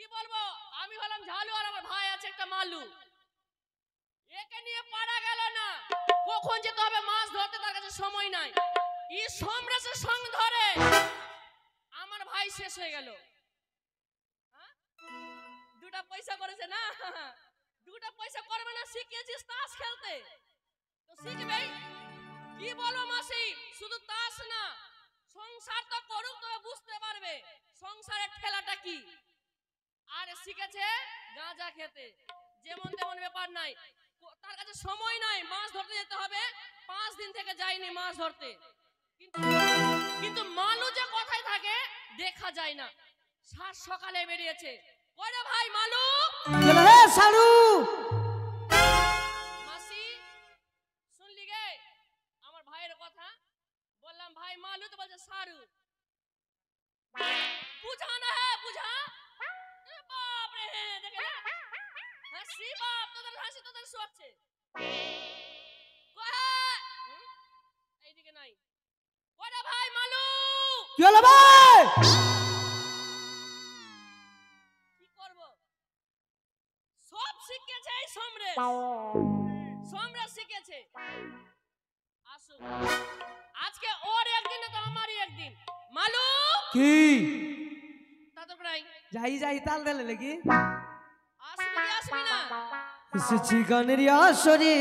কি বলবো, আমি হলাম ঝালু আর আমার ভাই আছে একটা মালু। একে নিয়ে পারা গেল না, কখন যেতে হবে মাছ ধরতে তার কাছে সময় নাই। এই সমরেশের সঙ্গ ধরে আমার ভাই শেষ হয়ে গেল। দুটা পয়সা করেছে না, দুটা পয়সা করবে না, শিখিয়েছিস তাস খেলতে তো শিখবেই। কি বলো মাসি, শুধু তাস না, সংসার তো করুক তবে বুঝতে পারবে সংসারের ঠেলাটা কি। আর শিখেছে গাঁজা খেতে, যেমন তেমন ব্যাপার নাই, তার কাছে সময় নাই, মাছ ধরতে যেতে হবে। 5 দিন থেকে যায়নি মাছ ধরতে, কিন্তু মালু যে কোথায় থাকে দেখা যায় না। সাত সকালে বেরিয়েছে। কয়রে ভাই মালু? সারু মাসি শুনলি গে আমার ভাইয়ের কথা? বললাম ভাই মালু, তো বলছে সারু। বুঝা না, হ্যাঁ বুঝা। বাপ রে, দেখে হাসি, বাপ তোদের হাসি তোদের শোচ্ছে। এইদিকে নাই। কয়রে ভাই মালু? কি হলো ভাই? কি করব, সব শিখেছে এই সমরেশ, সমরেশ শিখেছে। আসো আজকে ওর একদিন তো আমারই একদিন। মালু কি দাদা প্রায় যাই যাই তাল দিলে নাকি? আসবি আসবি না? এসেছি গানের আসরে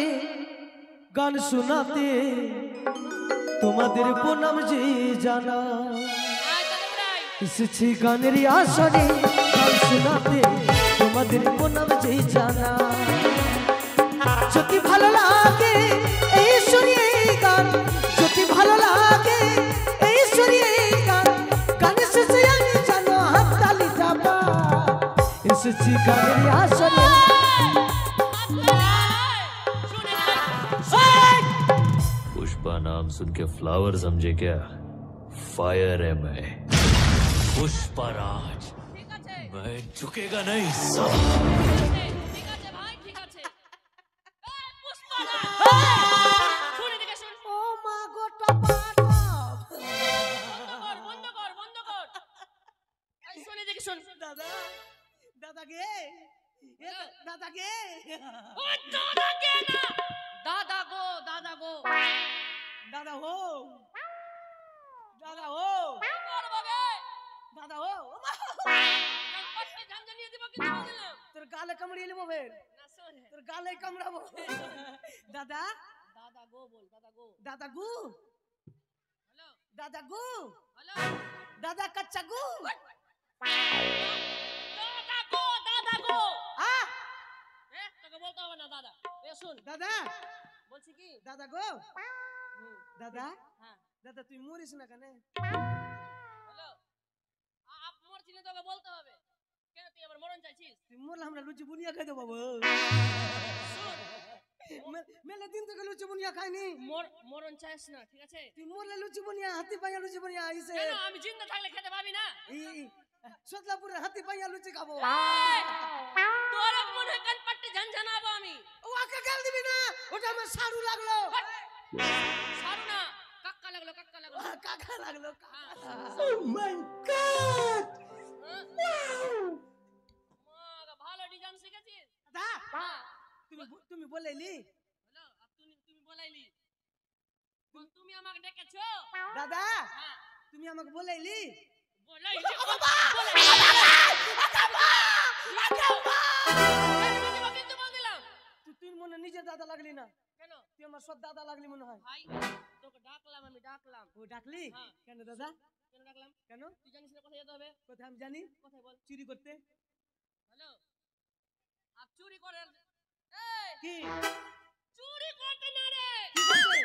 গান শোনাতে, তোমাদের প্রণাম যে জানা। এসেছি গানের আসরে গান শোনাতে, তোমাদের প্রণাম যে জানা। যদি ভালো লাগে এই শুনি এই গান, যদি ভালো লাগে এই শুনি এই গান, গানে শেষে আমি জানো হাততালি চাপা। এসেছি গানের আসরে। पुष्पा नाम सुन के फ्लावर समझे क्या? फायर है मैं, पुष्पराज। मैं झुकेगा नहीं सब। ঠিক আছে ভাই, ঠিক আছে। এই পুষ্পরাজ, শুনে দেখে শুন। ও মা গো টপা টপ। বন্ধ কর বন্ধ কর। এই শুনে দেখে শুন। দাদা দাদা গে, দাদা গে, ও দাদা কে না, দাদা গো দাদা গো। দাদা হো, দাদা হো, কি করবো গে? দাদা হো। পাশে ঝামঝানিয়ে দিব কিন্তু বললাম। তোর গালে কামড়িয়ে নেবো বের, না শোন, তোর গালে কামড়াবো। দাদা দাদা গো বল, দাদা গো। দাদা গু, হ্যালো দাদা গু, হ্যালো, দাদা কাচ্চা গু। দাদা গো দাদা গো। আ তোকে বলতে হবে না দাদা। শুন দাদা, বলছি কি, দাদা গো, দাদা হ্যাঁ দাদা তুই মরিস না কেন? হ্যালো, মোর চিনে তোকে বলতে হবে কেন, তুই আমার মরণ চাইছিস? তুই মরলে আমরা লুচি বুনিয়া খাই দেবো। মেলে দিন থেকে লুচি বুনিয়া খাইনি। মরণ চাইস না, ঠিক আছে? তুই মরলে লুচি বুনিয়া, হাতি পাইয়া লুচি বুনিয়া আইছে। কেন, আমি জিন্দা থাকলে খেতে পাবি না? সতলাপুরের হাতি পাইয়া লুচি খাবো। তোর মনে কান পাট্টি ঝনঝনাবো আমি। ওকে গাল দিবি না, ওটা আমার সারু লাগলো। সারু না, কাক্কা লাগলো, কাক্কা লাগলো। কাকা লাগলো। ও মাই গড, মা ভালো ডিজাইন শিখেছিস দাদা। হ্যাঁ। তুমি বলেলি? হ্যালো, তুমি বলাইলি, তুমি আমাকে ডেকেছো? দাদা হ্যাঁ তুমি আমাকে বলেলি? বলাইলি, কিন্তু বল দিলাম। তুই মনে নিজের দাদা লাগলি না কেন? তুই আমার সব দাদা লাগলি মনে হয়। ভাই তোকে ডাকলাম, আমি ডাকলাম। ও ডাকলি? হ্যাঁ। কেন দাদা? কেন ডাকলাম? কেন? তুই জানিস না কোথায় যেতে হবে? কোথায় আমি জানি? কোথায় বল? চুরি করতে। হ্যালো, আর চুরি করে এই কি চুরি করতে না রে, কি করতে?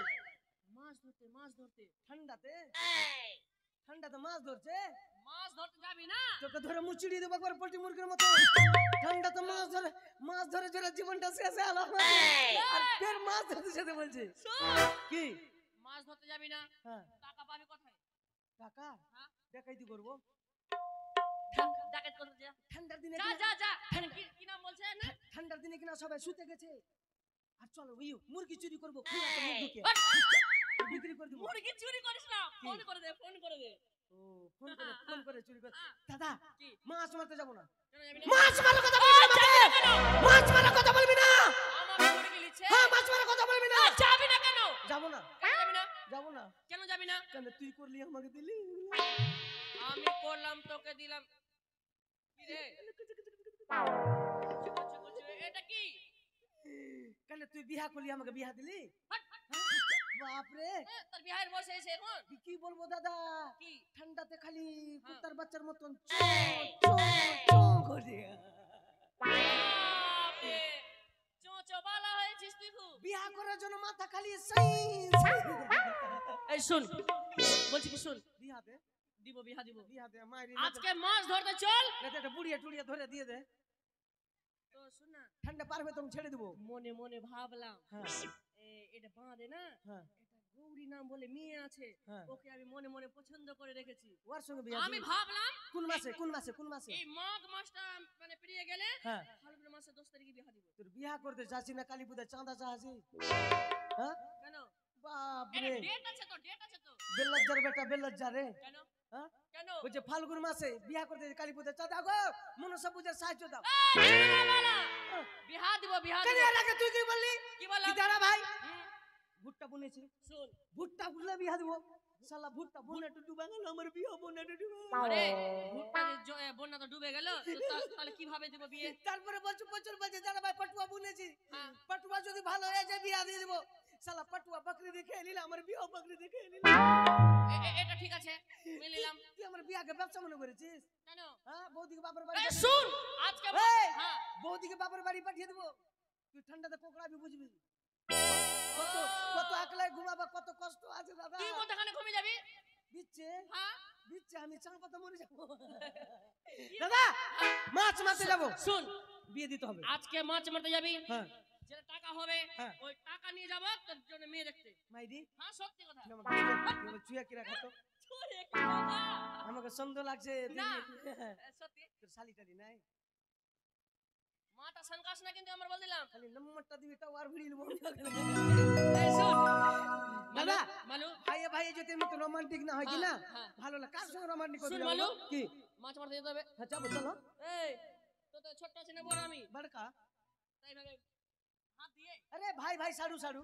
মাছ ধরতে, মাছ ধরতে। ঠান্ডাতে? ঠান্ডাতে মাছ ধরছে? মাছ ধরতে যাবি না? তোকে ধরে মুচড়িয়ে দেবো একবার পোল্ট্রি মুরগির মতো। ঠান্ডাতে মাছ ধরে ধরে জীবনটা শেষ হয়ে গেল। আর ফের মাছ ধরতে যেতে বলছে। কি মাছ ধরতে যাবি না? হ্যাঁ। টাকা পাবি কোথায়? টাকা হ্যাঁ, ডাকাইতি করবো ডাকাত করতে যা। ঠান্ডার দিনে। যা যা যা। কি নাম বলছে না? ঠান্ডার দিনে কিনা সবাই শুতে গেছে। আর চলো মুরগি চুরি করবো, খুলে একটা মুখ ঢুকে বিক্রি করে দেবো। মুরগি চুরি করিস না, ফোন করে দে, ফোন করে দে। ও ও ফোন করে চুরি করে দাদা কি? মাছ মারতে যাব না কেন যাবি না? মাছ মারার কথা বলবি না যাবি না কেন? মাছ মারার কথা বলবি না আমার মুরগি লিছে। হ্যাঁ মাছ মারার কথা বলবি না যাবি না কেন? যাব না কেন যাবি না? যাব না কেন যাবি না? কেন তুই করলি আমাকে দিলি আমি করলাম তোকে দিলাম। কি রে? এটা কি? কেন তুই বিয়া করলি আমাকে বিয়া দিলি হাট। বাপ রে তোর বিহার বসে এসে এখন কি বলবো দাদা কি? ঠান্ডাতে খালি কুত্তার বাচ্চার মতন করে বাপরে, চোঁচো বালা হয়েছিস তুই খুব। বিয়া করার জন্য মাথা খালি এই শুন, বলছি কি শুন, বিয়া দে দিব বিহা দিব। বিয়া দে মাইরি আজকে মাছ ধরতে চল। একটা বুড়িয়া টুড়িয়া ধরে দিয়ে দে তো শুন না, ঠান্ডা পারবে তুমি ছেড়ে দেবো মনে মনে ভাবলাম হ্যাঁ এটা বাঁধে না, হ্যাঁ এটা গৌরী নাম বলে মেয়ে আছে, হ্যাঁ ওকে আমি মনে মনে পছন্দ করে রেখেছি। ওর সঙ্গে বিয়া আমি দিবি? ভাবলাম কোন মাসে কোন মাসে কোন মাসে এই মাঘ মাসটা মানে পেরিয়ে গেলে হ্যাঁ ফাল্গুন মাসে 10 তারিখে বিয়া দিব। তোর বিয়া করতে চাচ্ছি না কালী পূজা চাঁদা চাচ্ছি হ্যাঁ কেন? বাপ এটা রে ডেট আছে তো, ডেট আছে তো। বেল্লাজ্জার বেটা বেল্লাজ্জা রে কেন? হ্যাঁ কেন? ওই যে ফাল্গুন মাসে বিয়া করতে কালী পূজা চাঁদা গো মনসা পূজার সাহায্য দাও এই, বালা, বিহা দিব বিহা কেন দিব। এর আগে তুই কি বললি কি বললাম? কি দাঁড়া ভাই হুম, ভুট্টা বুনেছি শুন, ভুট্টা বুনলে বিয়া দিব শালা ভুট্টা বুনাটা ডুবা গেল আমার বিয়া বুনাটা ডুবা আরে ভুট্টার বন্যা তো ডুবে গেল, তো তাহলে কিভাবে দিব বিয়ে? তারপরে বলছো বছর বলছে দাঁড়া ভাই পাটুয়া বুনেছি হ্যাঁ। পাটুয়া যদি ভালো হয়ে যায় বিয়া দিয়ে দিব শালা পাটুয়া বকরি দেখে নিলে আমার বিয়া বকরি দেখে নিলে এটা ঠিক আছে, মেনে নিলাম। তুই আমার বিয়াকে ব্যবসা মনে করেছিস কেন? হ্যাঁ বৌদিকে বাপের এই বাড়ি শুন, আজকে এই! হ্যাঁ, বৌদিকে বাপের বাড়ি পাঠিয়ে দেবো তুই ঠান্ডাতে কোকড়াবি বুঝবি কত কত একলাই ঘুমাবা কত কষ্ট আছে দাদা তুই কোথাখানে ঘুমিয়ে যাবি? দিচ্ছে হ্যাঁ, দিচ্ছে আমি চাঁপাতে মরে যাবো দাদা মাছ মারতে যাবো শুন, বিয়ে দিতে হবে আজকে মাছ মারতে যাবি, হ্যাঁ যেটা টাকা হবে হ্যাঁ। ওই টাকা নিয়ে যাবো তোর জন্য মেয়ে দেখতে। মাইদি হ্যাঁ, সত্যি কথা। চুয়া কিরা খাতো চুরি কি কথা? আমাকে সন্দেহ লাগছে না। হ্যাঁ। সত্যি তোর শালি টালি নাই মাটা সনকাস না কিন্তু আমার বল দিলাম। খালি নম্বরটা দিবি তাও আর ভিড়ি নেবো এই শুন, দাদা মালু, ভাইয়ে ভাইয়ে যদি মতো রোমান্টিক না হয় কি না হ্যাঁ। ভালো লাগে কার সঙ্গে রোমান্টিক শুন করতে মালু, কি মাছ মারতে যেতে হবে। হ্যাঁ যাবো চলো এই তো তো ছোট্ট আছে না বড় আমি, বড়কা তাই ভাবে হাত দিয়ে আরে ভাই ভাই সাড়ু সাড়ু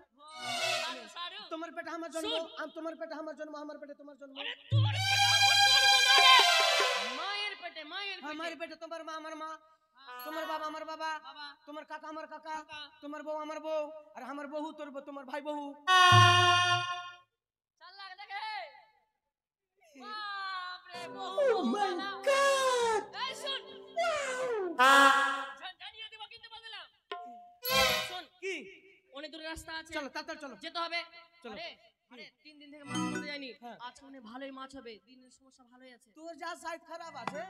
সারু সারু। তোমার পেটে আমার জন্ম শুন। তোমার পেটে আমার জন্ম আমার পেটে তোমার জন্ম আরে তোর পেটে আমার জন্ম না রে, মায়ের পেটে মায়ের পেটে। আমার পেটে তোমার মা আমার মা তোমার বাবা আমার বাবা বাবা তোমার কাকা আমার কাকা কাকা। তোমার বউ আমার বউ আর আমার বহু তোর তোমার ভাই বহু চাল লাগে দেখে। বাপ রে বহু Oh my বালা। God! এই শুন, জানিয়ে দেব কিন্তু বল দিলাম। শুন, কি অনেক দূর রাস্তা আছে, চলো তাড়াতাড়ি চলো যেতে হবে। চলো। আরে আরে 3 দিন থেকে মাছ ধরতে যাইনি, হ্যাঁ। আজকে মনে হয় ভালোই মাছ হবে, দিনের সমস্যা ভালোই আছে। তোর যা সাইড খারাপ আছে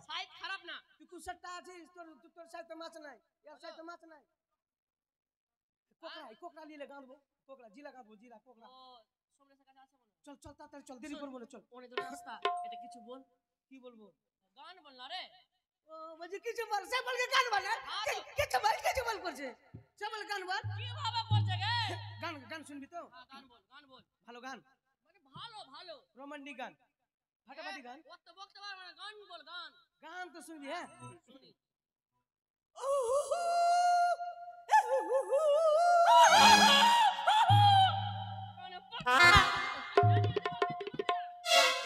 সাইড খারাপ না, তুই কুসরটা আছিস তোর সাইড মাছ নাই ইয়ার সাইড মাছ নাই কোকড়া নিলে গাঁদবো কোকড়া জিলা গাঁদবো জিলা কোকড়া ও সমরেশের কাছে আছে মনে হয়। চল চল তাড়াতাড়ি চল দেরি করবো না চল অনেক দূর রাস্তা, এটা কিছু বল। কি বলবো গান বল না রে। ও বলছি কিছু বল সে বলকে গান বল কিছু বল করছে সে বল গান বল কি ভাবে করছে গে? গান গান শুনবি তো হ্যাঁ, গান বল গান বল, ভালো গান মানে ভালো ভালো রোমান্টিক গান ফাটাফাটি গান কত বকতে পারবে না, গান বল গান গান তো শুনবি হ্যাঁ শুনি। মানে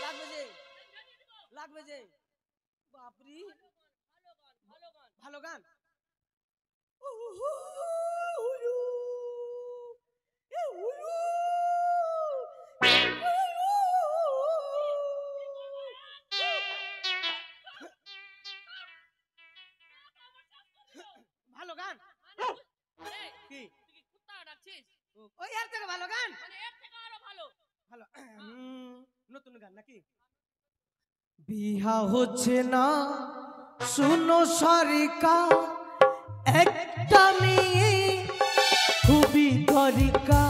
লাগবে যে লাগবে যে বাপরি ভালো গান ভালো গান। ভালো গান ভালো গান আরে কি তুই কি কুত্তা ডাকছিস? ওই আর থেকে ভালো গান মানে এর থেকে আরো ভালো। ভালো নতুন গান নাকি বিহা হচ্ছে না শুনো সারিকা একটা মেয়ে খুবই তরিকা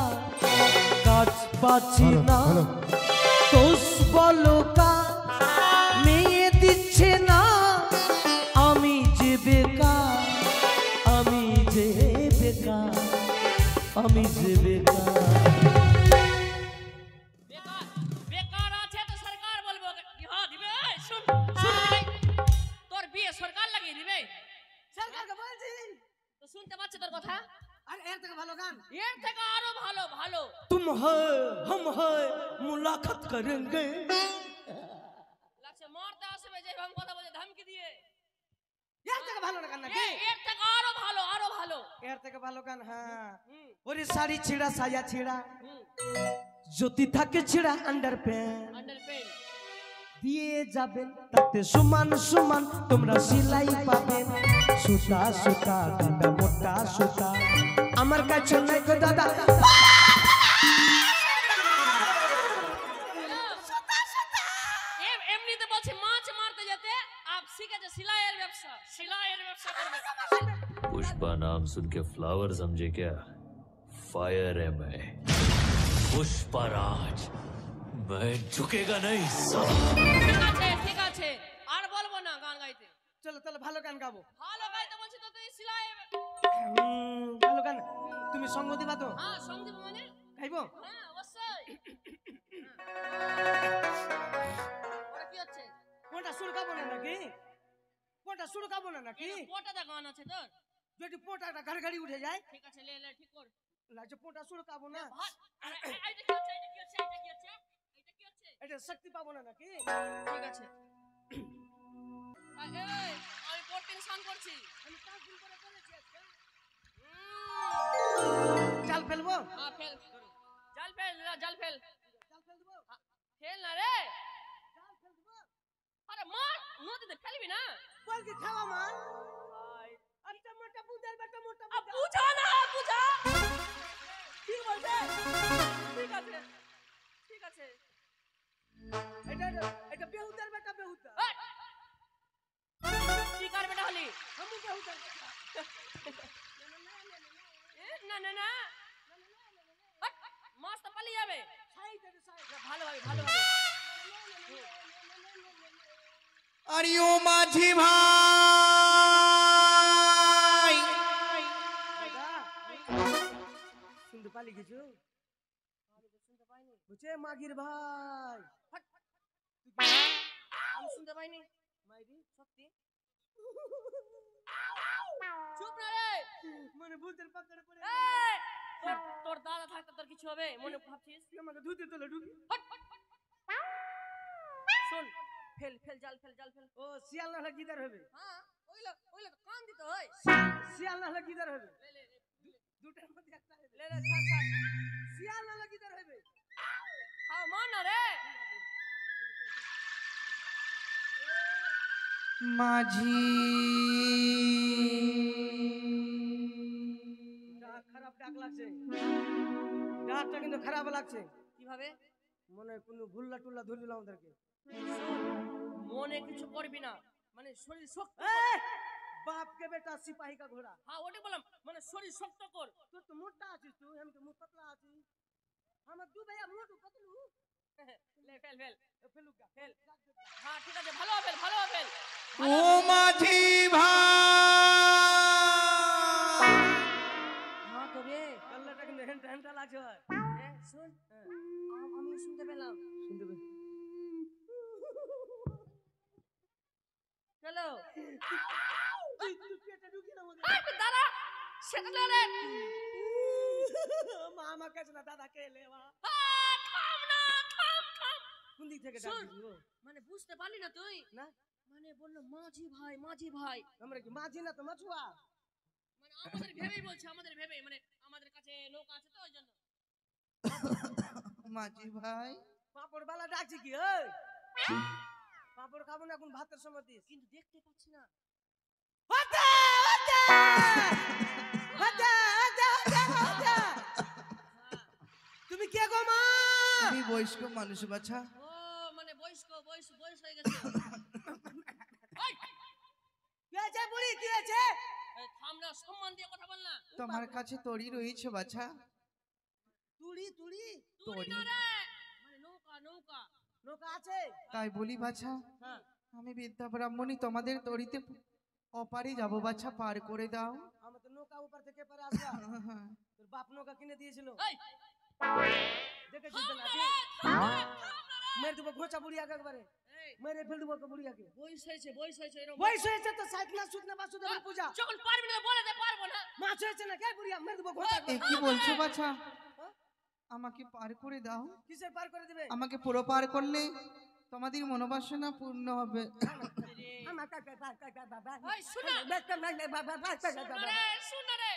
কাজ পাচ্ছি না তোষ বলকা মেয়ে দিচ্ছে না আমি যে বেকার আমি যে বেকার আমি যে বেকার বেকার বেকার আছে তো সরকার বলবো, সরকার লাগিয়ে দিবে? সরকারকে বলছি। তো শুনতে পাচ্ছি তোর কথা। আর এর থেকে ভালো গান, এর থেকে আরো ভালো ভালো। तुम है हम है मुलाकात करेंगे। লাগছে মারতে আসবে যে ভাবে কথা বলে ধমকি দিয়ে। এর থেকে ভালো গান নাকি? এর থেকে আরো ভালো আরো ভালো। এর থেকে ভালো গান, হ্যাঁ। হুম ওরে শাড়ি ছিঁড়া সায়া ছিঁড়া হুম যদি থাকে ছিঁড়া আন্ডার প্যান্ট আন্ডারপেন। দিয়ে যাবেন তাতে সমান সমান তোমরা সিলাই পাবেন। সুতা সুতা দাদা মোটা সুতা আমার কাছে নাই গো দাদা। এমনিতে বলছি মাছ মারতে যেতে আপ শিখেছে সিলাইয়ের ব্যবসা। সিলাইয়ের ব্যবসা করবে। पुष्पा नाम सुन के फ्लावर समझे क्या? फायर है मैं, पुष्पराज। मैं झुकेगा नहीं साला। ঠিক আছে আর বলবো না গান গাইতে। চলো তাহলে ভালো গান গাবো। ভালো গাইতে বলছি তো তুই সিলাই। ভালো গান তুমি সঙ্গ দিবা তো? হ্যাঁ সঙ্গীত মানে গাইবো? হ্যাঁ অবশ্যই। ওরা কি হচ্ছে? কোনটা সুর গাবো না নাকি? কোনটা সুর গাবো না নাকি? পোটাটা গান আছে তোর? যদি পোটাটা ঘাড়ি উঠে যায়, ঠিক আছে লে লে ঠিক কর। লাগছে পোটা সুর গাবো না। এইটা কি হচ্ছে? এইটা কি হচ্ছে? এইটা কি হচ্ছে? এইটা কি হচ্ছে? এটা শক্তি পাবো না নাকি? ঠিক আছে। এই আমি প্রোটিন স্নান করছি। আমি 5 দিন পরে করেছি আজকে। হুম। চাল ফেলবো? হ্যাঁ ফেল। জাল ফেল জাল ফেল। চাল ফেল দেবো? ফেল না রে। চাল ফেল দেবো? আরে মার নদীতে ফেলবি না। বল কি খাওয়া মান? আচ্ছা মোটা বুঝার বেটা মোটা আ বুঝা না বুঝা। কি বলছে? ঠিক আছে ঠিক আছে। এটা এটা বেহুদার বেটা বেহুদা। এই! কি কার বেটা হলি? আমি বেহুদার। না না না মাছ তো পালিয়ে যাবে। সাইড দে সাইড। ভালো হবে ভালো হবে। আরিও মাঝি ভাই, দাদা শুনতে পালি কিছু? শুনতে পাইনি। বুঝে মাগির ভাই। আমি শুনতে পাইনি। মাইরি সত্যি চুপ না রে। মানে ভূতের পাকড়ে পড়ে এই! তোর দাদা থাকতে তোর কিছু হবে মনে ভাবছিস? তুই আমাকে ধুতে তোলে ঢুকি। শোন ফেল ফেল জাল ফেল জাল ফেল। ও শিয়াল না হলে গিদার হবে। হ্যাঁ ওইলা ওইলা তো কান দিতে হয়। শিয়াল না হলে গিদার হবে। লে লে দুটার মধ্যে একটা হবে। লে লে ছাড় ছাড়। শিয়াল না হলে গিদার হবে। খাও মান না রে। মাঝি ডাক খারাপ ডাক লাগছে। ডাকটা কিন্তু খারাপ লাগছে। কিভাবে? মনে হয় কোনো ভুল্লা টুল্লা ধরলিল আমাদেরকে। শোন, মনে কিছু করবি না মানে শরীর শক্ত। এই! বাপ के बेटा सिपाही का घोड़ा। হ্যাঁ ওটাই বললাম মানে শরীর শক্ত কর। तू तो मोटा आছিস তুই, আমি তো মুখ পাতলা আছি। আমার দু ভাইয়া মোটু পাতলু। লে ফেল ফেল ফেলুকা ফেল। হ্যাঁ ঠিক আছে ভালো ফেল ভালো ফেল। ও মাঝি ভাই, হ্যাঁ তো রে। গল্লাটা কিন্তু হেন্টা হেন্টা লাগছে। শোন আমি শুনতে পেলাম। শুনতে পেয়ে চলো তুই পেটে ঢুকি না মধ্যে। দাদা সেটা না রে। মা আমার কাছে না দাদা কে লেওয়া। থাম না থাম থাম। কোন দিক থেকে শোন। ডাকছিস ও? মানে বুঝতে পারলি না তুই? না মানে বললো মাঝি ভাই মাঝি ভাই। আমরা কি মাঝি না তো মাছুয়া। মানে আমাদের ভেবেই বলছে আমাদের ভেবেই মানে আমাদের কাছে লোক আছে তো ওই জন্য। মাঝি ভাই, পাপড় বালা ডাকছি কি এই? পাপড় খাবো না এখন ভাতের সময় দিস। কিন্তু দেখতে পাচ্ছি না। হতে হতে হতে হতে হতে। তুমি কে গো মা? আমি বয়স্ক মানুষ বাছা। ও মানে বয়স্ক বয়স বয়স হয়ে গেছে। এই, কি আছে বুড়ি কি আছে? এই থাম না সম্মান দিয়ে কথা বল না। তোমার কাছে তরি রয়েছে বাছা। তুড়ি তুড়ি তুই না রে মানে নৌকা নৌকা। নৌকা আছে? তাই বলি বাছা, হ্যাঁ আমি বিদ্যা ব্রাহ্মণী তোমাদের তরিতে অপারে যাবো বাছা, পার করে দাও। আমরা তো নৌকা উপর থেকে পারে আসবা। তোর বাপ নৌকা কিনে দিয়েছিল। এই দেখেছিস তো থাম না নাকি? রে, থাম না রে, থাম না রে। মেরে দেবো ঘোচা বুড়ি আগে একবারে। এই মেরে ফেল দেবো তো বুড়িয়াকে। বয়স হয়েছে এরকম। বয়স হয়েছে তো সাইতনা সুতনা বাসুদেবের পূজা। যখন পারবি না বলে দে, পারবো না। মাছ হয়েছে না কে বুড়িয়া মেরে দেবো ঘোটা। এ কি বলছো বাছা? আমাকে পার করে দাও। কিসের পার করে দিবে? আমাকে পুরো পার করলে তোমাদের মনোবাসনা পূর্ণ হবে। আমার কাকা কাকা বাবা। ওই শোনা। শোনা রে, শোনা রে।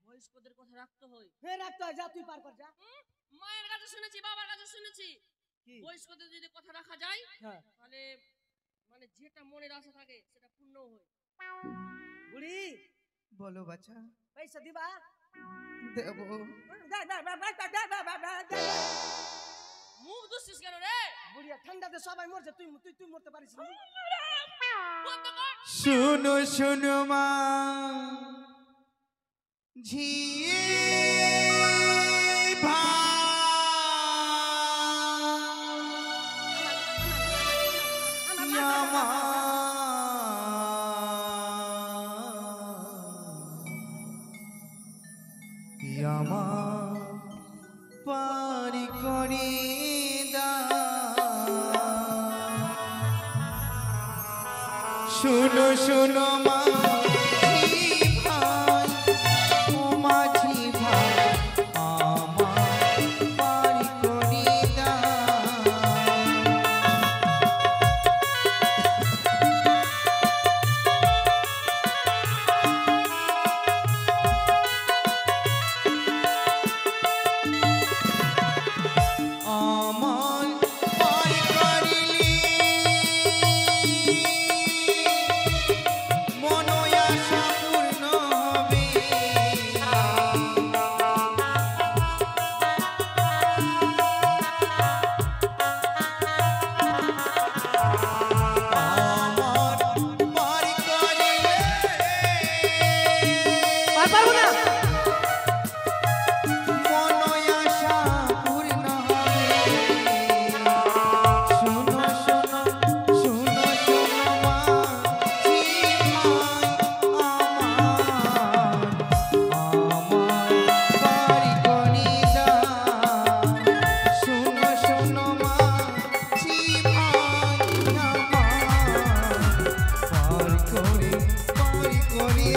বয়স্কদের কথা রাখতে হয়। হে রাখতে হয়, যা তুই পার কর যা। মায়ের কাছে শুনেছি, বাবার কাছে শুনেছি, কি? বয়স্কদের যদি কথা রাখা যায় হ্যাঁ। তাহলে মানে যেটা মনের আশা থাকে সেটা পূর্ণ হয়। বুড়ি বলো বাছা। পয়সা দিবা? দেবো। মুখ দুষিস কেন রে? বুড়িয়া ঠান্ডাতে সবাই মরছে, তুই তুই তুই মরতে পারিস না। বন্ধ কর। শুনো শুনো মা ঝি পারি করি শুনো শুনো মাঝি ভাই, ও মাঝি ভাই, আমার পারি করি আমার পারি করিলি মনোয়াশা পূর্ণ হবে। আমার পারি করিলে পারবো না। মনোয়াশা পূর্ণ হবে। শুনো শুনো শুনো শুনো মাঝি ভাই, আমার পারি করি শুনো শুনো মাঝি ভাই, আমার পারি করি আমার পারি করি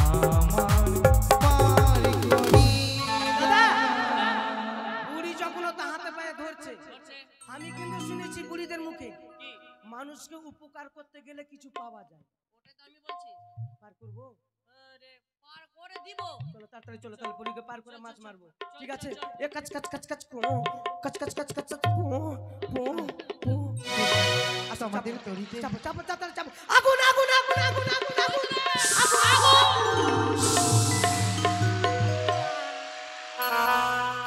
আমার পারি করি দাদা বুড়ি যখন তো হাতে পায়ে ধরছে, ধরছে। আমি কিন্তু শুনেছি বুড়িদের মুখে কি? মানুষকে উপকার করতে গেলে কিছু পাওয়া যায়। ওটাই তো আমি বলছি। পার করবো? আরে পার করে দিব। চলো তাড়াতাড়ি চলো, তাহলে বুড়িকে পার করে মাছ মারবো। চল, ঠিক চল, আছে, চল। এ কাচ কাচ কাচ কাচ কাচ কাচ কাচ কাচ কাচ তোমাদের তরিতে চাপো চাপো তাড়াতাড়ি চাপো। আগুন আগুন আগুন আগুন আগুন আগুন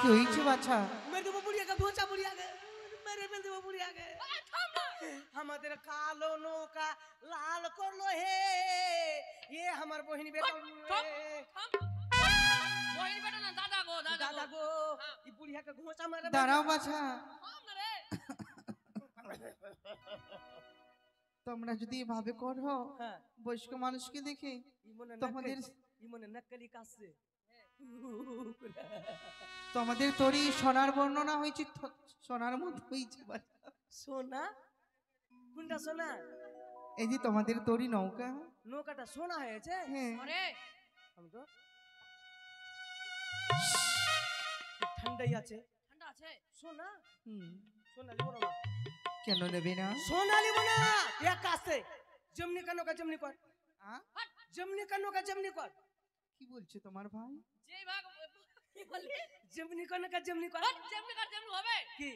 কি হয়েছে বাছা? মেরে দেবো বুড়িয়াকে, ভোঁচা বুড়িয়াকে মেরে ফেল দেবো বুড়িয়াকে। আমাদের কালো নৌকা লাল করলো হে, এ আমার বহিনী বেটা। থাম, থাম। বহির বেটা না, দাদা গো, দাদা দাদা গো। গো এই বুড়িয়াকে ঘোঁচা মেরে দাঁড়াও বাছা, থাম না রে। তোমরা যদি এভাবে করো হ্যাঁ বয়স্ক মানুষকে দেখে তোমাদের ইমনে নকলি কাছে তোমাদের তরি সোনার বর্ণনা হয়েছে, সোনার মতো হয়েছে বাছা। সোনা কোনটা সোনা? এই যে তোমাদের তরি নৌকা, নৌকাটা সোনা হয়েছে। হ্যাঁ আরে আমি তো ঠান্ডাই আছে। ঠান্ডা আছে। সোনা হুম, সোনা লিবো না। কেন নেবে না? সোনা লিবো না, এক কাছে যেমনি কানো কা যেমনি কর, আ? যেমনি কানো কা যেমনি কর। কি বলছে তোমার ভাই? যেই ভাগ কি বললি? যেমনি কানো কা যেমনি কর। যেমনি কার যেমনি হবে। কি?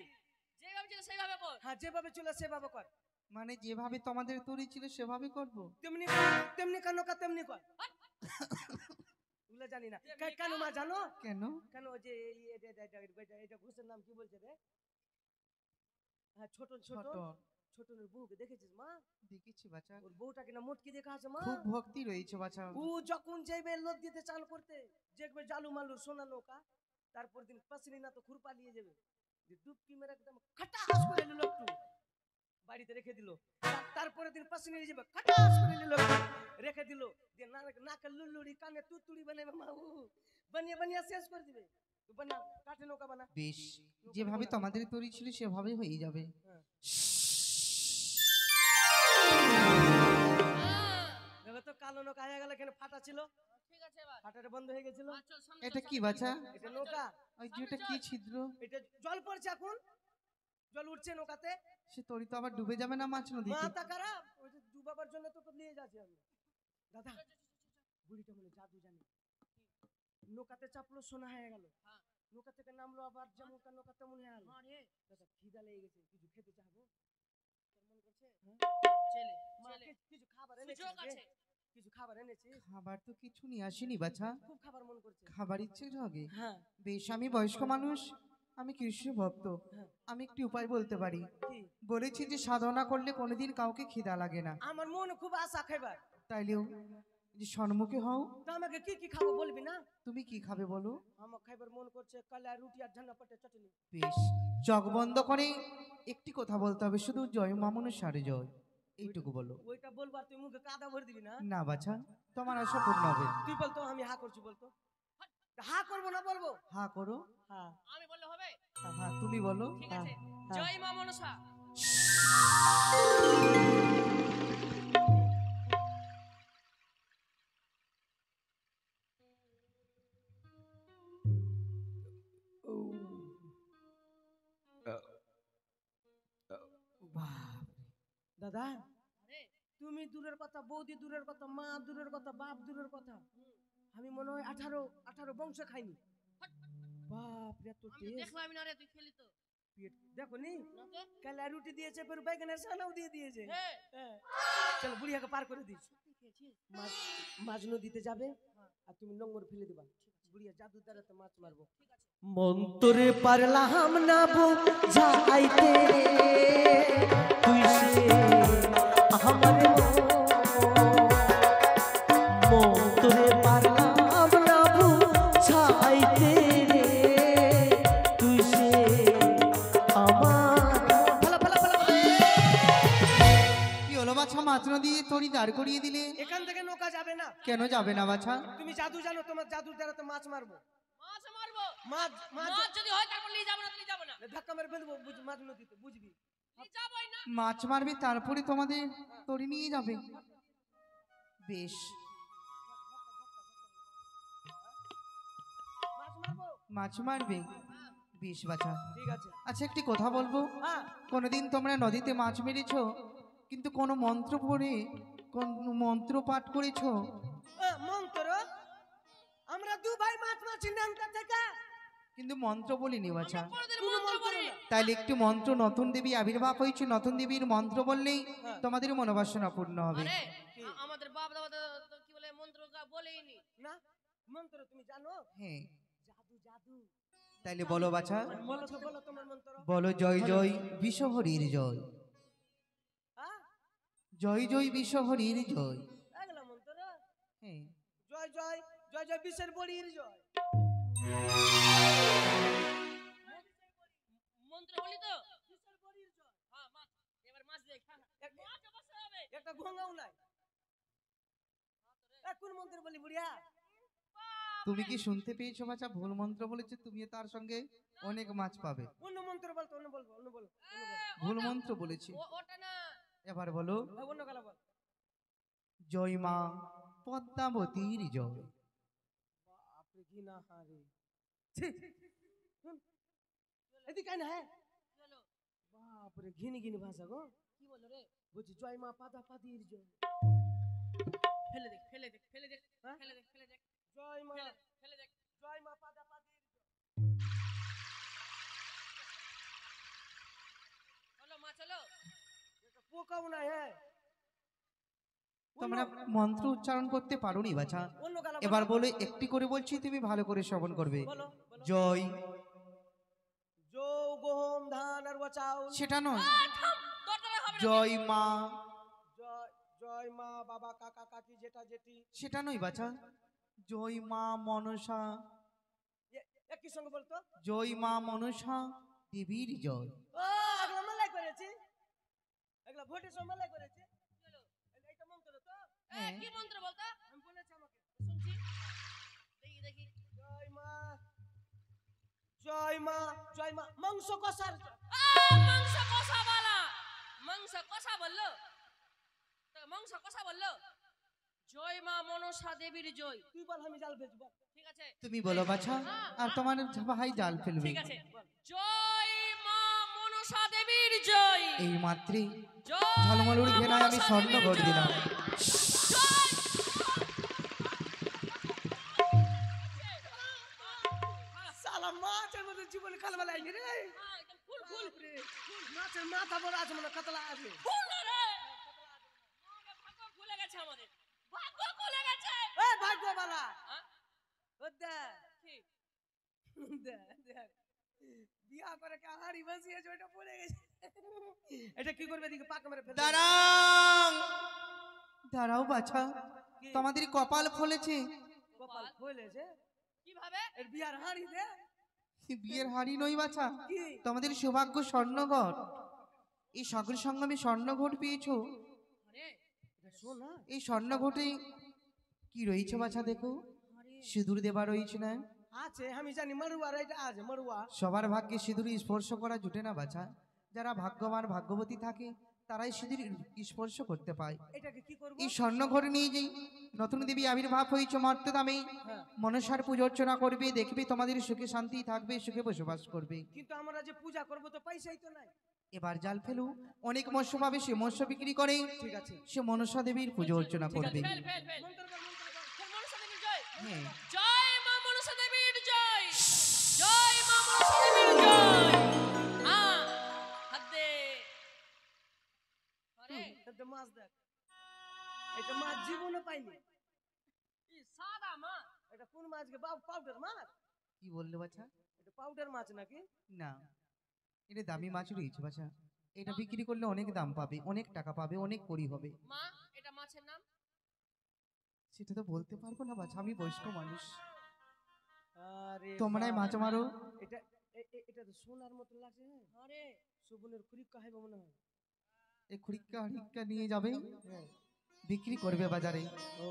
যেভাবে ছিল সেইভাবে কর। হ্যাঁ যেভাবে চলে সেভাবে কর। মানে যেভাবে তোমাদের তরি ছিল সেভাবে করব? তেমনি তেমনি কানো কা তেমনি কর। ওগুলো জানি না। কেন মা জানো? কেন? কেন ওই যে এটা ঘুষের নাম কি বলছে রে? হ্যাঁ ছোট ছোট ছোট ছোটনের বউকে দেখেছিস মা? দেখেছি বাছা, ওর বউটাকে না মোটকি দেখা আছে মা। খুব ভক্তি রয়েছে বাছা। ও যখন যাইবে লোক দিতে চাল করতে, দেখবে জালু মালু সোনা নৌকা, তারপর দিন পাসনি না তো খুর পালিয়ে যাবে। যে ডুবকি মেরে একদম খাটাস করে নিল একটু বাড়িতে রেখে দিল। তারপরে দিন পাসনি নিয়ে যাবে, খাটাস করে নিল রেখে দিল। যে নাকে লুল্লুড়ি কানে তুতুড়ি বানাবে মা, ও বানিয়ে বানিয়ে শেষ করে দিবে। বানা কাঠে নৌকা বানা। বেশ, যেভাবে তোমাদের তৈরি ছিল সেভাবে হয়ে যাবে। দেখো তো কালো নৌকা হয়ে গেল, এখানে ফাটা ছিল, ঠিক আছে এবার ফাটাটা বন্ধ হয়ে গেছিল। চল সামনে এটা চল, কি সামনে বাছা? চল। এটা নৌকা, ওই যে ওটা কি ছিদ্র? এটা জল পড়ছে এখন, জল উঠছে নৌকাতে। সে তরি তো আবার ডুবে যাবে না মাছ নদীতে? মাথা খারাপ, ওই যে ডুবাবার জন্য তোকে নিয়ে যাচ্ছি আমি। দাদা বুড়িটা মনে জাদু জানে, নৌকাতে চাপলো সোনা হয়ে গেল, হ্যাঁ। নৌকা থেকে নামলো আবার যেমন নৌকা তেমন হয়ে গেল। আরে দাদা খিদা লেগে গেছে, কিছু খেতে চাবো। তোর মন করছে ছেলে মা, ছেলে কিছু খাবার এনেছিস সুযোগ রে? আছে কিছু খাবার এনেছিস? খাবার তো কিছু নিয়ে আসিনি বাছা। খুব খাবার মন করছে। খাবার ইচ্ছে জাগে। হ্যাঁ বেশ, আমি বয়স্ক মানুষ, আমি কৃষ্ণ ভক্ত, হ্যাঁ। আমি একটি উপায় বলতে পারি। কি? বলেছি যে সাধনা করলে কোনোদিন কাউকে খিদা লাগে না। আমার মনে খুব আশা খাইবার। তাইলেও যে সম্মুখে হও। তো আমাকে কি কি খাবো বলবি না? তুমি কি খাবে বলো? আমার খাইবার মন করছে কালা রুটি আর ঝান্না পাটে চটনি। বেশ, চোখ বন্ধ করে একটি কথা বলতে হবে, শুধু জয় মামুন সারে জয়, এইটুকু বলো। ওইটা বলবো আর তুই মুখে কাদা ভরে দিবি না? না বাছা, তোমার আশা পূর্ণ হবে। তুই বলতো আমি হা করছি, বলতো হা করবো না বলবো? হা করো। হ্যাঁ আমি বললে হবে হ্যাঁ, হ্যাঁ, তুমি বলো। ঠিক আছে জয় মা মনসা দাদা আরে তুমি দূরের কথা, বৌদি দূরের কথা, মা দূরের কথা, বাপ দূরের কথা, আমি মনে হয় 18 বংশ খাইনি। বাপ রে, এত আমি টেস্ট। দেখলাম না রে তুই খেলি তো পেট দেখো নি, না তো কালা রুটি দিয়েছে, ফের বেগুনের সানাও দিয়ে দিয়েছে। হ্যাঁ হ্যাঁ। চলো বুড়িয়াকে পার করে দিস। সত্যি খেয়েছিস মাছ নদীতে যাবে আর তুমি নোংর ফেলে দিবা, বুড়িয়া জাদু দ্বারা তো মাছ মারবো। ঠিক আছে মন্তরে পারলাম না বুঝাইতে তুই সে আমার মন্তরে পারলাম না বুঝাইতে তুই সে আমার। কি হলো বাছা, মাছ নদী তরি দাঁড় করিয়ে দিলে? এখান থেকে নৌকা যাবে না। কেন যাবে না বাছা? তুমি জাদু জানো, তোমার জাদুর দ্বারা তো মাছ মারবো। মাছ মারবো মাছ মাছ মাছ যদি হয় তারপর নিয়ে যাবো না তুই যাবো না ধাক্কা মেরে ফেলবো, মাছ নদীতে, বুঝবি? নিয়ে যাবোই না মাছ মারবে তারপরে তোমাদের তরি নিয়ে যাবে। বেশ, মাছ মারবো। মাছ মারবে। বেশ বাছা। ঠিক আছে। আচ্ছা, একটি কথা বলবো। হ্যাঁ কোনোদিন তোমরা নদীতে মাছ মেরেছো, কিন্তু কোনো মন্ত্র পড়ে কোন মন্ত্র পাঠ করেছো? মন্ত্র আমরা দু ভাই মাছ মাছি নামটা থেকে কিন্তু মন্ত্র বলিনি বাছা। কোনোদিন কোনো মন্ত্র মন্ত্র করি না। তাইলে একটি মন্ত্র, নতুন দেবী আবির্ভাব হয়েছে, নতুন দেবীর মন্ত্র বললেই হ্যাঁ। তোমাদের মনোবাসনা পূর্ণ হবে। আরে কি? আমাদের বাপ দাদা তো কি বলে মন্ত্র বলেইনি না মন্ত্র তুমি জানো? হ্যাঁ, জাদু জাদু। তাইলে বলো বাছা। বলো তো, বলো তোমার মন্ত্র। বলো জয় জয় বিশ্বহরির জয়, হ্যাঁ জয় জয় বিশ্বহরির জয়। এগুলা মন্ত্র। হ্যাঁ, জয় জয় জয় জয় বিশ্বের বড়ির জয়। মন্ত্র বলি তো বিশ্বের বড়ির জয়। হ্যাঁ মাছ এবার মাছ দেখ এক- মাছ অবশ্যই হবে একটা ঘোঙাও নাই। কোন মন্ত্র বলি বুড়িয়া? তুমি কি শুনতে পেয়েছো বাছা? ভুল মন্ত্র বলেছে, তুমি তার সঙ্গে অনেক মাছ পাবে। অন্য মন্ত্র বলতো, অন্য বলবো, অন্য বলো, অন্য বলো। ভুল মন্ত্র বলেছি। ওটা না এবার বলো অন্য কালা বল। জয় মা পদ্মাবতীর জয়। বাপরে কি না হারে। ছি, শুন, এদিকে আয় না। হ্যাঁ কি হলো বাপরে ঘিনি ঘিনি ভাষা গো। কি বললো রে বলছি জয় মা পাদা পাদির জয়। ফেলে দেখ ফেলে দেখ ফেলে দেখ হ্যাঁ? ফেলে দেখ ফেলে দেখ জয় মা, ফেলে দেখ জয় মা পাদা পাদির জয়। হলো মাছ হলো এটা পোকাও নাই। হ্যাঁ তোমরা মন্ত্র উচ্চারণ করতে পারোনি বাছা। অন্য কালা বলো। এবার বলে একটি করে বলছি, তুমি ভালো করে শ্রবণ করবে। বলো বলো। জয়, জৌ গহম ধান আর চাউল। সেটা নয়। তোর দ্বারা হবে না জয় মা, জয় জয় মা বাবা কাকা কাকি জেঠা জেঠি। সেটা নয় বাছা। জয় মা মনসা, একই সঙ্গে বলতো। জয় মা মনসা দেবীর জয়। ও এগুলা মেলাই করেছি, এগুলা ভোটের সময় মেলাই করেছি। এইটা মন্ত্র তো এই, কি মন্ত্র বলতো আমি বলেছি আমাকে। শুনছি দেখি দেখি জয় মা জয় মা মাংস কষার মাংস কষা বালা মাংস কষা বললো তো মাংস কষা বললো জয় মা মনসা দেবীর জয়। তুই বল আমি জাল ফেলবো। ঠিক আছে তুমি বলো বাছা আর তোমার ভাই জাল ফেলবে। ঠিক আছে জয় মা মনসা দেবীর জয়। এই মাত্রে জয় ঝলমলুর মা ঘেরায় আমি মনসা স্বর্ণ দেবীর ঘট দিলাম। জয়। শালা মাছের মধ্যে জীবনে কালবা লাইনি রে। একদম ফুল ফুল মাছের মাথা বড় আছে মানে কাতলা আছে। ফুল না রে ভাগ্য খুলে গেছে আমাদের ভাগ্য খুলে গেছে। এ ভাগ্যবালা হ্যাঁ? ও দে কি? দে দেখ বিয়া করে কে হাড়ি বসিয়েছে ওটা পড়ে গেছে। এটা কি করবে দিকে পাক মেরে ফেলে দাঁড়াও দাঁড়াও বাছা কি? তোমাদের কপাল ফলেছে। কপাল ফলেছে কিভাবে? এর বিয়ার হাড়ি দে বিয়ের হাড়ি নই বাছা কি তোমাদের সৌভাগ্য স্বর্ণঘট। এই সকল সঙ্গমে স্বর্ণঘট পেয়েছো। আরে এটা শোনা এই স্বর্ণঘটে কি রয়েছে বাছা দেখো। সিঁদুর দেবা রয়েছে না। আছে আমি জানি মরুয়ার এটা আছে মরুয়া। সবার ভাগ্যে সিঁদুর স্পর্শ করা জুটে না বাছা। যারা ভাগ্যবান ভাগ্যবতী থাকে তারাই সিঁদুর স্পর্শ করতে পায়। এটাকে কি করব? এই স্বর্ণঘট নিয়ে যেই নতুন দেবী আবির্ভাব হয়েছে মর্তদামে হ্যাঁ। মনসার পুজো অর্চনা করবে, দেখবে তোমাদের সুখে শান্তি থাকবে, সুখে বসবাস করবে। কিন্তু আমরা যে পূজা করব তো পয়সাই তো নাই। এবার জাল ফেলু, অনেক মৎস্য পাবে, সে মৎস্য বিক্রি করে ঠিক আছে সে মনসা দেবীর পুজো অর্চনা করবে। ফেল ফেল ফেল মন্ত্র বল মন্ত্র বল। ফেল মনসা দেবীর জয়। হ্যাঁ জয় মা মনসা দেবীর জয়। জয় মা মনসা দেবীর জয়। হ্যাঁ হাত দে। আরে এটা মাছ দেখ এটা মাছ জীবনে পাইনি। এই সাদা মা এটা কোন মাছ গে বাপ পাউডার মাছ? কি বললে বাছা? এটা পাউডার মাছ নাকি? না এটা দামি মাছ রয়েছে বাছা। এটা বিক্রি করলে অনেক দাম পাবে, অনেক টাকা পাবে, অনেক কড়ি হবে। মা এটা মাছের নাম? সেটা তো বলতে পারবো না বাছা, আমি বয়স্ক মানুষ। আরে তোমরাই বাবা। মাছ মারো। এটা এটা তো সোনার মতো লাগছে। আরে সুবনের কুড়ি কাহাইব মনে হয়। এই খুড়িক্কা হরিক্কা নিয়ে যাবে, হ্যাঁ বিক্রি করবে বাজারে। ও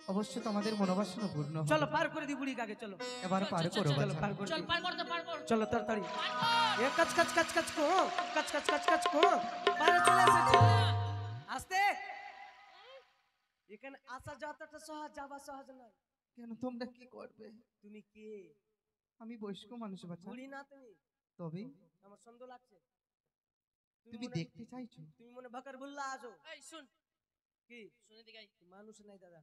অবশ্যই তোমাদের মনোবাসনা পূর্ণ হবে। চলো পার করে দি বুড়ি কাকে চলো এবার পার করো চলো বাছা। পার করে চল দি। পার কর তো পার কর। চলো তাড়াতাড়ি পার কর। এ কাচ কাচ কাচ কাচ কো কাচ কাচ কাচ কাচ কো পারে চলে এসেছে। আস্তে এখানে আসা যাওয়াটা সহজ যাওয়া সহজ নয়। কেন তোমরা কি করবে? তুমি কে? আমি বয়স্ক মানুষ বাছা। বুড়ি না তুমি? তবে আমার সন্দেহ লাগছে। তুমি মনে- দেখতে চাইছো? তুমি মনে ভাকার বুল্লা আছো এই শুন কি? শুনে দিকে আই। মানুষ নাই দাদা।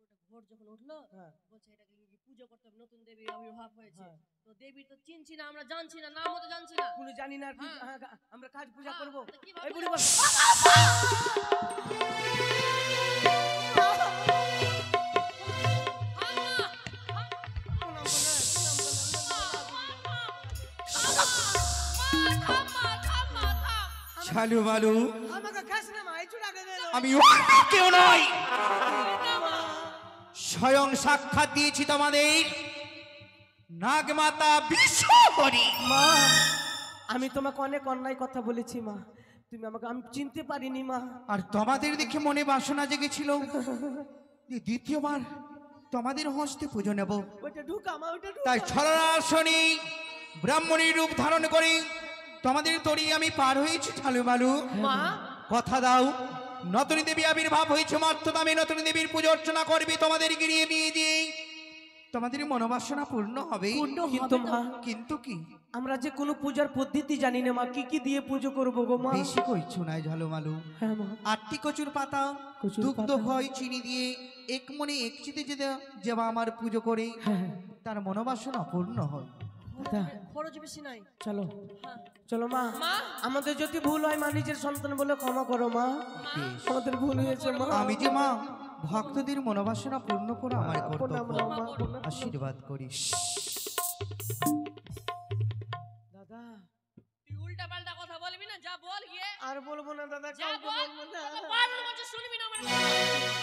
ওটা ঘর যখন উঠলো হ্যাঁ বলছে এটাকে কি পুজো করতে হবে, নতুন দেবীর আবির্ভাব হয়েছে। হ্যাঁ। তো দেবীর তো চিনছি না, আমরা জানছি না, নামও তো জানছি না। কোনো জানি না আর কি- হ্যাঁ। হ্যাঁ, আমরা কাজ পূজা হ্যাঁ, করব। তো কিভাবে এই বুড়ি বল ছালু বালু, আমাকে খাস না মা এই চুড়া গেল। আমি অন্য কেউ নই, স্বয়ং সাক্ষাৎ দিয়েছি তোমাদের নাগমাতা বিশ্বহরি। মা আমি তোমাকে অনেক অন্যায় কথা বলেছি মা, তুমি আমাকে আমি চিনতে পারিনি মা। আর তোমাদের দেখে মনে বাসনা জেগেছিল যে দ্বিতীয়বার তোমাদের হস্তে পুজো নেব। ওইটা ঢুকা মা ওইটা ঢুকা। তাই ছলনাশনী ব্রাহ্মণী রূপ ধারণ করে তোমাদের তরি আমি পার হয়েছি। ছালু বালু, মা কথা দাও, নতুন দেবী আবির্ভাব হয়েছে মর্তদামে, নতুন দেবীর পুজো অর্চনা করবে, তোমাদের গিরিয়ে নিয়ে দিয়ে তোমাদের মনোবাসনা পূর্ণ হবে। কিন্তু মা কিন্তু কি আমরা যে কোনো পূজার পদ্ধতি জানি না মা, কি কি দিয়ে পুজো করবো গো মা? বেশি কইছো নাই ঝালুমালু। হ্যাঁ মা আটটি কচুর পাতা, কচুর দুগ্ধ পাতা। হয় চিনি দিয়ে এক মনে এক চিতে যেতে যেবা আমার পুজো করে হ্যাঁ তার মনোবাসনা পূর্ণ হয়। দাদা খরচ বেশি নাই। চলো হ্যাঁ। চলো মা। মা আমাদের যদি ভুল হয় মা নিজের সন্তান বলে ক্ষমা করো মা, বেশ। আমাদের ভুল হয়েছে মা। আমি যে মা ভক্তদের মনোবাসনা পূর্ণ করা আমার প্রণাম কর্তব্য, নাও মা, প্রণাম। আশীর্বাদ করি। দাদা তুই উল্টা পাল্টা কথা বলবি না, যা বল গিয়ে আর বলবো না দাদা, যা কাউকে বল। বলবো না। তোকে বারবার বলছি শুনবি না আমার কথা।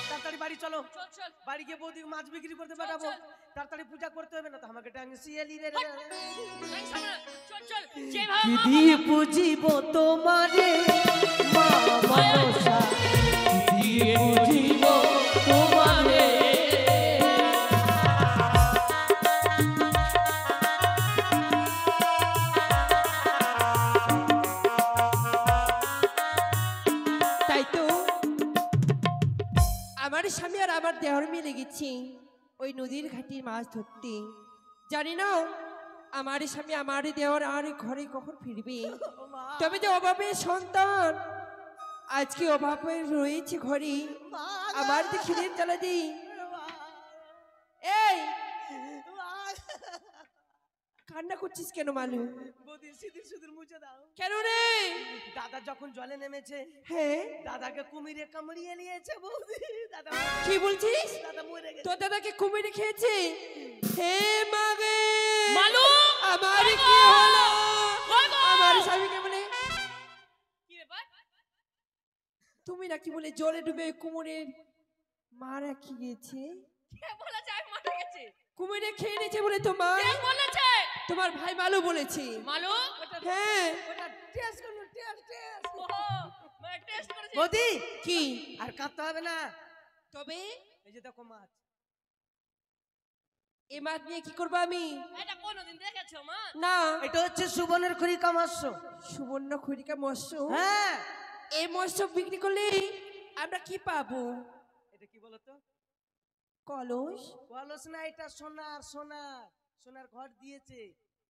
তাড়াতাড়ি বাড়ি চলো, চল চল বাড়ি গিয়ে বৌদি মাছ বিক্রি করতে পাঠাবো। চল। তাড়াতাড়ি পূজা করতে হবে না তো আমাকে টাঙ্গে শিয়ালি রে। এই সামনে, চল চল যেভাবে কি মা দিয়ে পুজিব তোমারে মা মনসা, কি দিয়ে পুজিব তোমারে। আমার দেহর মিলে গেছি ওই নদীর ঘাটে মাছ ধরতে। জানি না আমার স্বামী আমার দেহর আর ঘরে কখন ফিরবে। তবে যে অভাবের সন্তান আজকে অভাবে রয়েছে ঘরে, আমার যে খিদের জ্বালা দিই। এই কান্না করছিস কেন মালু? বৌদি সিঁদুর সিঁদুর মুছে দাও। কেন রে? দাদা যখন জলে নেমেছে, হ্যাঁ দাদাকে কুমিরে কামড়িয়ে নিয়েছে বৌদি। দাদা কি বলছিস? দাদা মরে গেছে। তোর দাদাকে কুমিরে খেয়েছে? হে মাগে মালু আমার কি হলো? আমার স্বামীকে বলে কি ব্যাপার? তুমি নাকি বলে জলে ডুবে কুমিরের মারা খেয়েছে? কে বলেছে আমি মারা গেছি? কুমিরে খেয়ে নিয়েছে বলে তোমার কে বলেছে? তোমার ভাই মালু বলেছে। মালু হ্যাঁ ওটা টেস্ট করুন, টেস্ট। ও মানে টেস্ট করেছি। বৌদি কি আর কাঁদতে হবে না। তবে এই যে দেখো মাছ। এ মাছ নিয়ে কি করবো আমি? এটা কোনোদিন দেখেছো মা? না এটা হচ্ছে সুবর্ণের খড়িকা মাছ। সুবর্ণ খরিকা মৎস্য। হ্যাঁ এই মৎস্য বিক্রি করলে আমরা কি পাবো? এটা কি বলতো? কলস। কলস না, এটা সোনার সোনার সোনার ঘর দিয়েছে।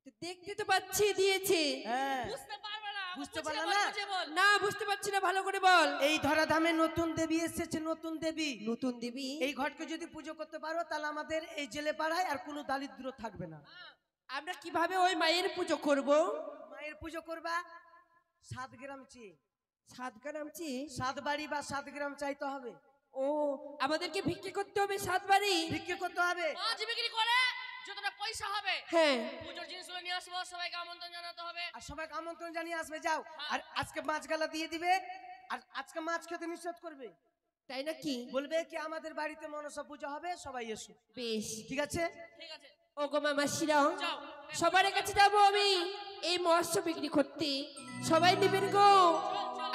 তো দেখতে তো পাচ্ছি দিয়েছে। হ্যাঁ বুঝতে পারবে না। বুঝতে পারলা না? বুঝে বল। না বুঝতে পারছি না, ভালো করে বল। এই ধরাধামে নতুন দেবী এসেছে, নতুন দেবী। নতুন দেবী। এই ঘটকে যদি পুজো করতে পারো তাহলে আমাদের এই জেলে পাড়ায় আর কোনো দারিদ্র থাকবে না। আমরা কিভাবে ওই মায়ের পুজো করব? মায়ের পুজো করবা 7 গ্রাম চেয়ে, 7 গ্রাম চেয়ে? 7 বাড়ি বা 7 গ্রাম চাইতে হবে। ও আমাদেরকে ভিক্ষে করতে হবে 7 বাড়ি? ভিক্ষে করতে হবে। মাছ বিক্রি করে যতটা পয়সা হবে হ্যাঁ পুজোর জিনিসগুলো নিয়ে আসবো, সবাইকে আমন্ত্রণ জানাতে হবে। আর সবাইকে আমন্ত্রণ জানিয়ে আসবে। যাও আর আজকে মাছ গালা দিয়ে দিবে। আর আজকে মাছ খেতে নিষেধ করবে, তাই নাকি? বলবে কি আমাদের বাড়িতে মনসা পূজা হবে, সবাই এসো। বেশ। ঠিক আছে? ঠিক আছে ও গো মামাসিরা, যাও। সবার কাছে যাবো আমি এই মৎস্য বিক্রি করতে। সবাই নেবেন গো।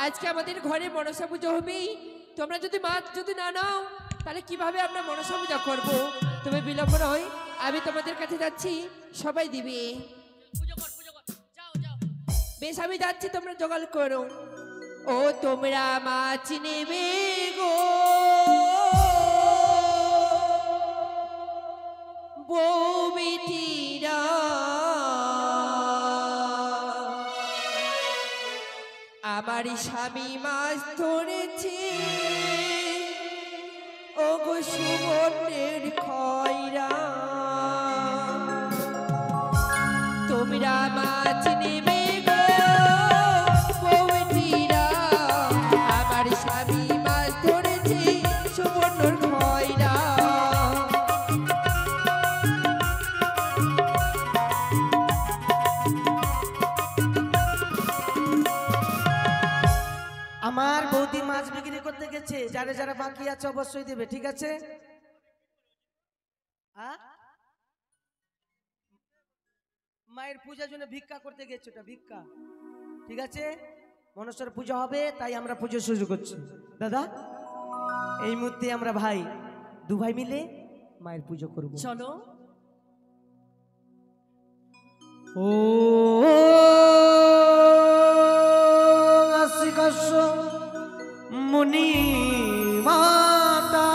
আজকে আমাদের ঘরে মনসা পুজো হবে। তোমরা যদি মাছ যদি না নাও তাহলে কিভাবে আমরা মনসা পূজা করবো? তুমি বিলম্ব নয়, আমি তোমাদের কাছে যাচ্ছি, সবাই দিবে। পুজো কর পুজো কর। যাও যাও। বেশ আমি যাচ্ছি, তোমরা জোগাড় করো। ও তোমরা মাছ নেবে গো বউ বেটিরা, আমার স্বামী মাছ ধরেছে ও গো সুবর্ণের খয়রা। তোমরা মাছ নেবে গো বউ বেটিরা, আমার স্বামী মাছ ধরেছে সুবর্ণের খয়রা। আমার বৌদি মাছ বিক্রি করতে গেছে, যারা যারা বাকি আছে অবশ্যই দেবে। ঠিক আছে? মায়ের পূজার জন্য ভিক্ষা করতে গেছে, ওটা ভিক্ষা। ঠিক আছে? মনসার পূজা হবে তাই আমরা পুজো শুরু করছি। দাদা এই মুহূর্তে আমরা ভাই 2 ভাই মিলে মায়ের পুজো করব। চলো। ও আশিকাশ মুনি মাতা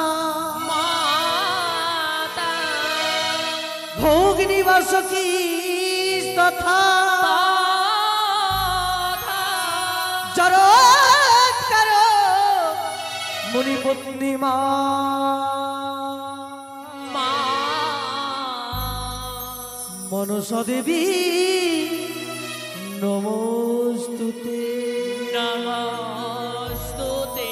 ভোগ নিবাস কি তথা জরৎকার মুনি পত্নী মা মনসা দেবী নমস্তুতে। নমস্তুতে।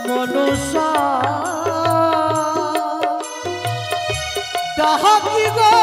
মনসা ডাকি গো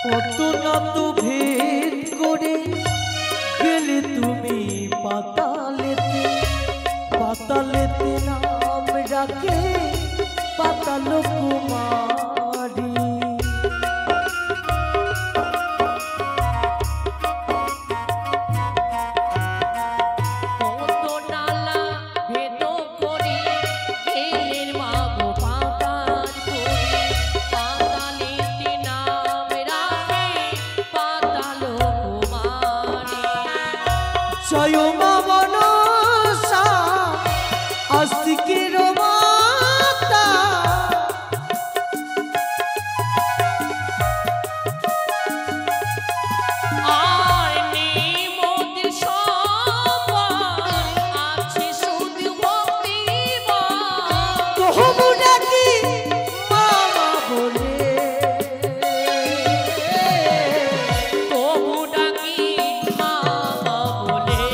কত না তো ভেদ করে গেলে তুমি পাতালেতে, পাতালেতে নাম রাখে পাতাল কুমারী। কত নালা ভেদ করে গেলেন মাগো পাতাল করে, পাতালেতে নাম রাখে পাতাল কুমারী। জয় মা মনসা আস্তিকের মাতা, আর নেই মোদের সম্মান, আছে শুধু ভক্তিবান। তবু নাকি মামা বলে, তবু ডাকি মামা বলে,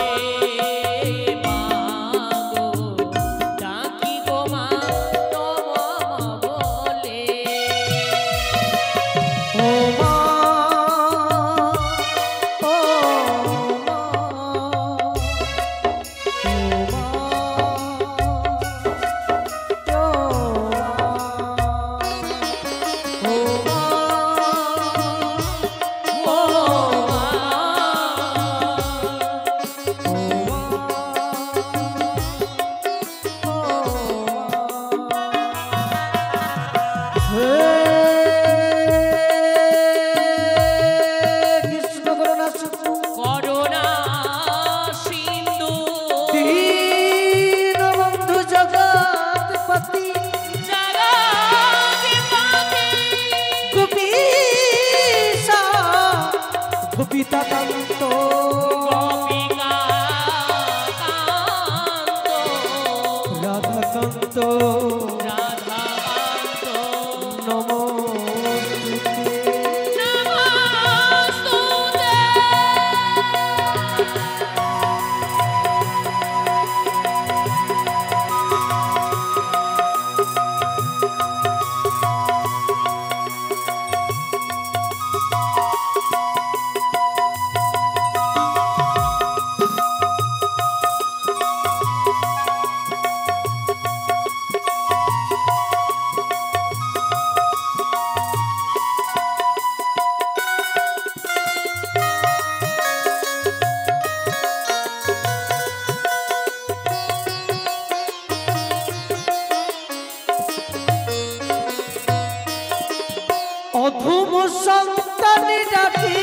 মাগো ডাকি গো মা তোমা বলে। ও মা, ও মা, কৃষ্ণ করুণা সিন্ধু করুণা সিন্ধু দীনবন্ধু জগৎপতি জগৎপতি গোপীশা গোপিতা কান্ত গোপিকা কান্ত রাধাকান্ত রাধাকান্ত নমস্তুতে। নমস্তুতে। অধম সন্তান ডাকি